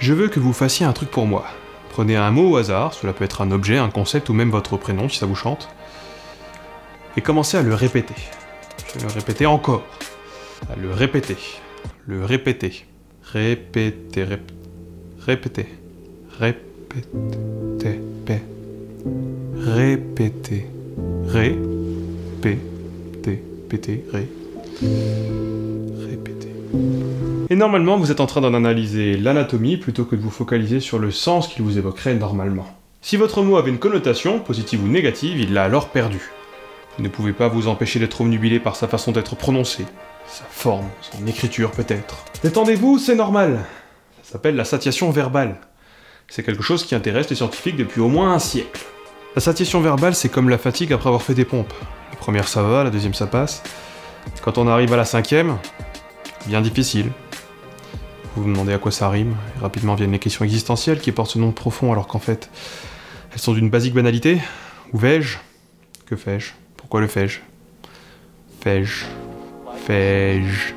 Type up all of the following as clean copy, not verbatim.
Je veux que vous fassiez un truc pour moi. Prenez un mot au hasard, cela peut être un objet, un concept ou même votre prénom si ça vous chante, et commencez à le répéter. Je vais le répéter encore. À le répéter. Le répéter. Répéter. Répéter. Répéter. Répéter. Répéter. Répéter. Et normalement, vous êtes en train d'en analyser l'anatomie plutôt que de vous focaliser sur le sens qu'il vous évoquerait normalement. Si votre mot avait une connotation, positive ou négative, il l'a alors perdu. Vous ne pouvez pas vous empêcher d'être obnubilé par sa façon d'être prononcé, sa forme, son écriture peut-être. Détendez-vous, c'est normal. Ça s'appelle la satiation verbale. C'est quelque chose qui intéresse les scientifiques depuis au moins un siècle. La satiation verbale, c'est comme la fatigue après avoir fait des pompes. La première ça va, la deuxième ça passe. Quand on arrive à la cinquième, bien difficile. Vous vous demandez à quoi ça rime, et rapidement viennent les questions existentielles qui portent ce nom profond alors qu'en fait, elles sont d'une basique banalité. Où vais-je? Que fais-je? Pourquoi le fais-je? Fais-je? Fais-je?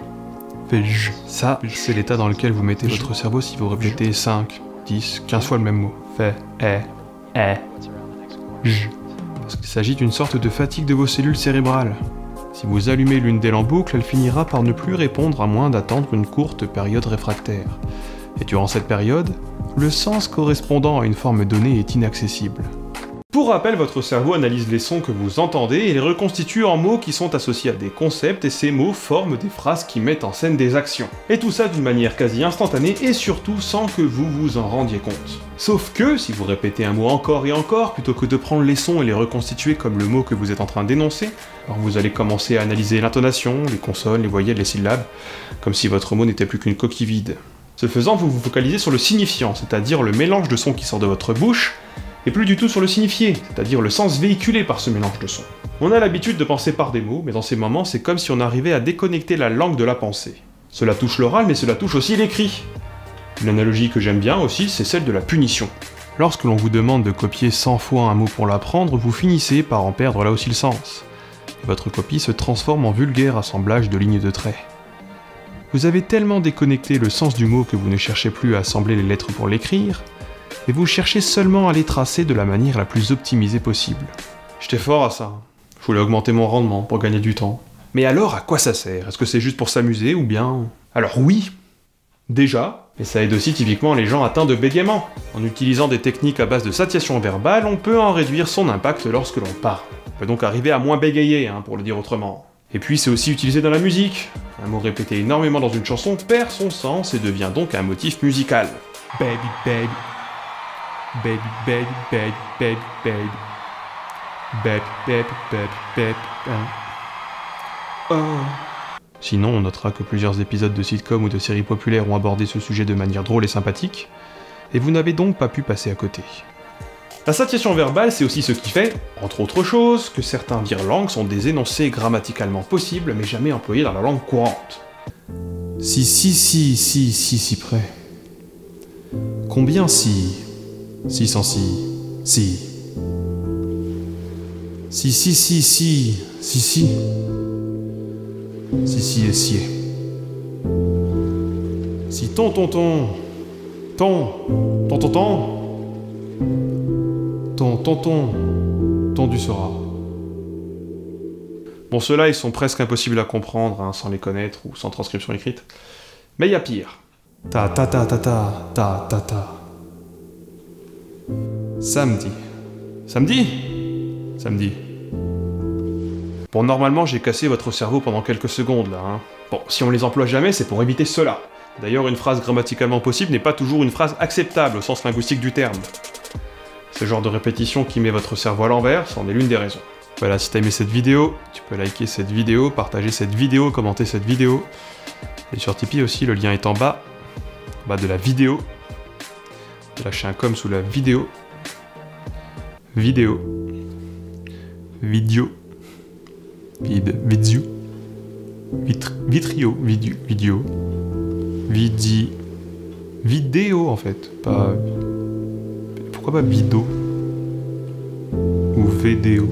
Fais-je? Ça, c'est l'état dans lequel vous mettez votre cerveau si vous répétez 5, 10, 15 fois le même mot. Fait, j. Parce qu'il s'agit d'une sorte de fatigue de vos cellules cérébrales. Si vous allumez l'une d'elles en boucle, elle finira par ne plus répondre à moins d'attendre une courte période réfractaire. Et durant cette période, le sens correspondant à une forme donnée est inaccessible. Pour rappel, votre cerveau analyse les sons que vous entendez et les reconstitue en mots qui sont associés à des concepts, et ces mots forment des phrases qui mettent en scène des actions. Et tout ça d'une manière quasi instantanée et surtout sans que vous vous en rendiez compte. Sauf que, si vous répétez un mot encore et encore, plutôt que de prendre les sons et les reconstituer comme le mot que vous êtes en train d'énoncer, alors vous allez commencer à analyser l'intonation, les consonnes, les voyelles, les syllabes, comme si votre mot n'était plus qu'une coquille vide. Ce faisant, vous vous focalisez sur le signifiant, c'est-à-dire le mélange de sons qui sort de votre bouche, et plus du tout sur le signifié, c'est-à-dire le sens véhiculé par ce mélange de sons. On a l'habitude de penser par des mots, mais dans ces moments, c'est comme si on arrivait à déconnecter la langue de la pensée. Cela touche l'oral, mais cela touche aussi l'écrit. Une analogie que j'aime bien aussi, c'est celle de la punition. Lorsque l'on vous demande de copier 100 fois un mot pour l'apprendre, vous finissez par en perdre là aussi le sens. Et votre copie se transforme en vulgaire assemblage de lignes de traits. Vous avez tellement déconnecté le sens du mot que vous ne cherchez plus à assembler les lettres pour l'écrire, et vous cherchez seulement à les tracer de la manière la plus optimisée possible. J'étais fort à ça. Je voulais augmenter mon rendement pour gagner du temps. Mais alors, à quoi ça sert? Est-ce que c'est juste pour s'amuser ou bien... Alors oui, déjà, mais ça aide aussi typiquement les gens atteints de bégaiement. En utilisant des techniques à base de satiation verbale, on peut en réduire son impact lorsque l'on parle. On peut donc arriver à moins bégayer, pour le dire autrement. Et puis c'est aussi utilisé dans la musique. Un mot répété énormément dans une chanson perd son sens et devient donc un motif musical. Baby, baby. Baby, baby, baby, baby, baby. Baby, baby, baby, baby, oh. Sinon, on notera que plusieurs épisodes de sitcom ou de séries populaires ont abordé ce sujet de manière drôle et sympathique, et vous n'avez donc pas pu passer à côté. La satiation verbale, c'est aussi ce qui fait, entre autres choses, que certains virlangues sont des énoncés grammaticalement possibles mais jamais employés dans la langue courante. Si près. Combien si sans si. Si et sied. Si ton, tondu sera. Bon, ceux-là, ils sont presque impossibles à comprendre, sans les connaître ou sans transcription écrite. Mais il y a pire. Ta. Samedi. Bon, normalement, j'ai cassé votre cerveau pendant quelques secondes, là. Bon, si on les emploie jamais, c'est pour éviter cela. D'ailleurs, une phrase grammaticalement possible n'est pas toujours une phrase acceptable au sens linguistique du terme. Ce genre de répétition qui met votre cerveau à l'envers, c'en est l'une des raisons. Voilà, si t'as aimé cette vidéo, tu peux liker cette vidéo, partager cette vidéo, commenter cette vidéo. Et sur Tipeee aussi, le lien est en bas de la vidéo. Lâchez un com sous la vidéo. Vidéo. Vidéo en fait, pas... Pourquoi pas vidéo ou vidéo?